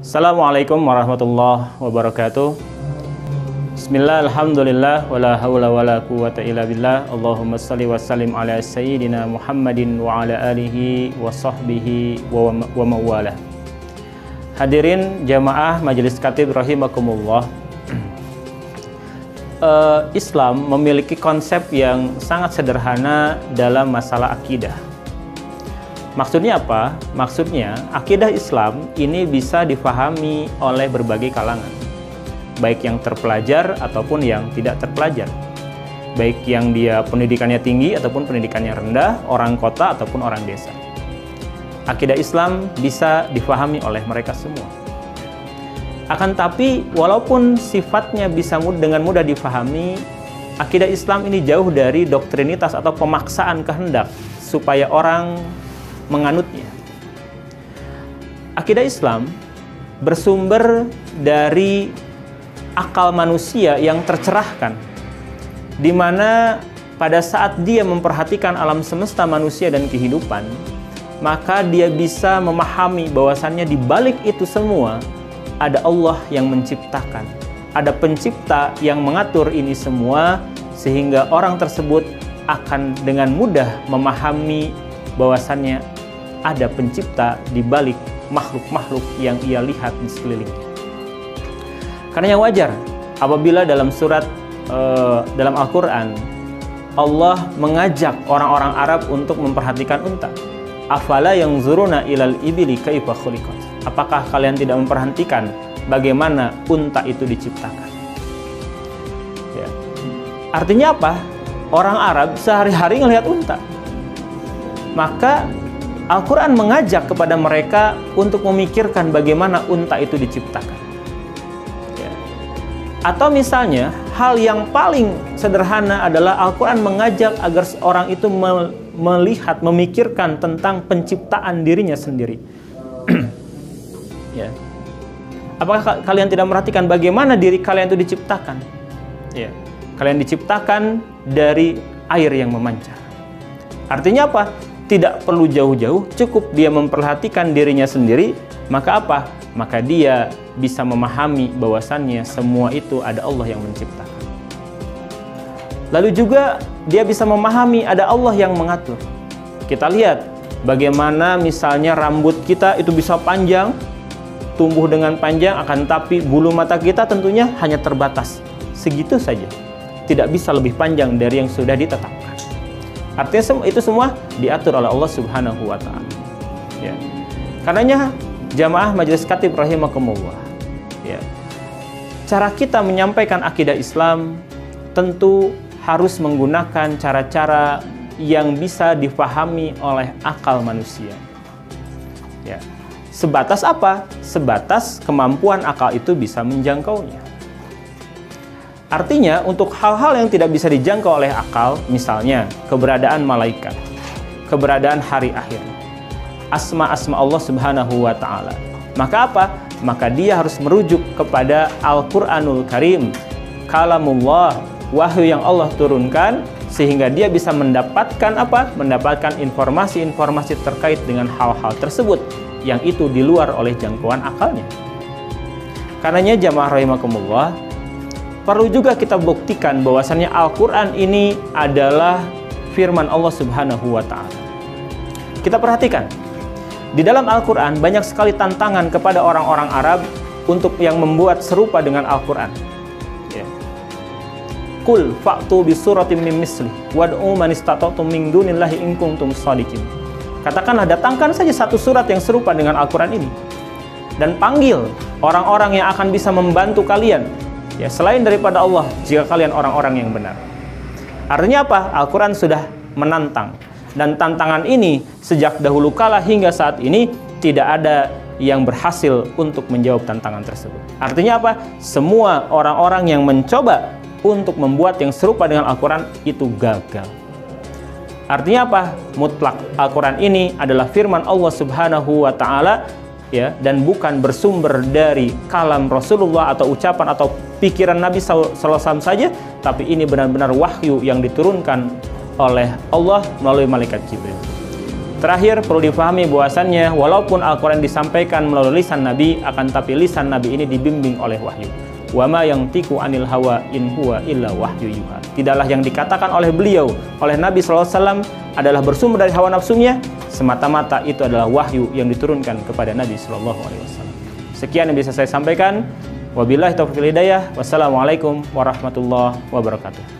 Assalamualaikum warahmatullahi wabarakatuh. Bismillah, alhamdulillah, wala hawla wala quwwata illa billah. Allahumma salli wa sallim ala sayyidina Muhammadin wa ala alihi wa sahbihi wa mawalah. Hadirin jamaah Majelis Khatib rahimakumullah. Islam memiliki konsep yang sangat sederhana dalam masalah akidah. Maksudnya apa? Maksudnya akidah Islam ini bisa difahami oleh berbagai kalangan, baik yang terpelajar ataupun yang tidak terpelajar, baik yang dia pendidikannya tinggi ataupun pendidikannya rendah, orang kota ataupun orang desa. Akidah Islam bisa difahami oleh mereka semua. Akan tapi walaupun sifatnya bisa dengan mudah difahami, akidah Islam ini jauh dari doktrinitas atau pemaksaan kehendak supaya orang menganutnya. Akidah Islam bersumber dari akal manusia yang tercerahkan, di mana pada saat dia memperhatikan alam semesta manusia dan kehidupan, maka dia bisa memahami bahwasannya di balik itu semua ada Allah yang menciptakan, ada pencipta yang mengatur ini semua, sehingga orang tersebut akan dengan mudah memahami bahwasannya ada pencipta di balik makhluk-makhluk yang ia lihat di sekelilingnya. Karena wajar apabila dalam dalam Al-Quran Allah mengajak orang-orang Arab untuk memperhatikan unta. Afala yanzuruna ilal ibili kaifa khuliqat. Apakah kalian tidak memperhatikan bagaimana unta itu diciptakan? Ya. Artinya apa? Orang Arab sehari-hari ngelihat unta. Maka Al-Quran mengajak kepada mereka untuk memikirkan bagaimana unta itu diciptakan. Ya. Atau misalnya, hal yang paling sederhana adalah Al-Quran mengajak agar seorang itu melihat, memikirkan tentang penciptaan dirinya sendiri. Ya. Apakah kalian tidak memperhatikan bagaimana diri kalian itu diciptakan? Ya. Kalian diciptakan dari air yang memancar. Artinya apa? Tidak perlu jauh-jauh, cukup dia memperhatikan dirinya sendiri, maka apa? Maka dia bisa memahami bahwasannya semua itu ada Allah yang menciptakan. Lalu juga dia bisa memahami ada Allah yang mengatur. Kita lihat bagaimana misalnya rambut kita itu bisa panjang, tumbuh dengan panjang, akan tapi bulu mata kita tentunya hanya terbatas segitu saja, tidak bisa lebih panjang dari yang sudah ditetapkan. Artinya itu semua diatur oleh Allah Subhanahu wa Ta'ala. Ya. Karenanya jamaah Majelis Khatib rahimakumullah. Ya. Cara kita menyampaikan akidah Islam tentu harus menggunakan cara-cara yang bisa difahami oleh akal manusia. Ya. Sebatas apa? Sebatas kemampuan akal itu bisa menjangkaunya. Artinya, untuk hal-hal yang tidak bisa dijangkau oleh akal, misalnya keberadaan malaikat, keberadaan hari akhir, asma-asma Allah Subhanahu wa Ta'ala, maka apa? Maka dia harus merujuk kepada Al-Quranul Karim, kalamullah, wahyu yang Allah turunkan, sehingga dia bisa mendapatkan apa? Mendapatkan informasi-informasi terkait dengan hal-hal tersebut, yang itu di luar oleh jangkauan akalnya. Karenanya jamaah rahimakumullah, perlu juga kita buktikan bahwasannya Al-Quran ini adalah firman Allah Subhanahu wa Ta'ala. Kita perhatikan, di dalam Al-Quran banyak sekali tantangan kepada orang-orang Arab untuk yang membuat serupa dengan Al-Quran. Ya. Qul fa'tu bi suratin min misli wad'u man istata'tum min dunillahi in kuntum shadiqin. Katakanlah, datangkan saja satu surat yang serupa dengan Al-Quran ini, dan panggil orang-orang yang akan bisa membantu kalian, ya, selain daripada Allah, jika kalian orang-orang yang benar. Artinya apa? Al-Quran sudah menantang. Dan tantangan ini sejak dahulu kala hingga saat ini tidak ada yang berhasil untuk menjawab tantangan tersebut. Artinya apa? Semua orang-orang yang mencoba untuk membuat yang serupa dengan Al-Quran itu gagal. Artinya apa? Mutlak Al-Quran ini adalah firman Allah Subhanahu wa Ta'ala, ya, dan bukan bersumber dari kalam Rasulullah atau ucapan atau pikiran Nabi SAW saja, tapi ini benar-benar wahyu yang diturunkan oleh Allah melalui malaikat Jibril. terakhir perlu difahami bahwasannya walaupun Al-Quran disampaikan melalui lisan Nabi, akan tapi lisan Nabi ini dibimbing oleh wahyu. Wa ma yantiqu anil hawa in huwa illa wahyu yuha. Tidaklah yang dikatakan oleh beliau, oleh Nabi SAW adalah bersumber dari hawa nafsunya, semata-mata itu adalah wahyu yang diturunkan kepada Nabi SAW. Sekian yang bisa saya sampaikan. Wabillahi taufiq wal hidayah. Wassalamualaikum warahmatullahi wabarakatuh.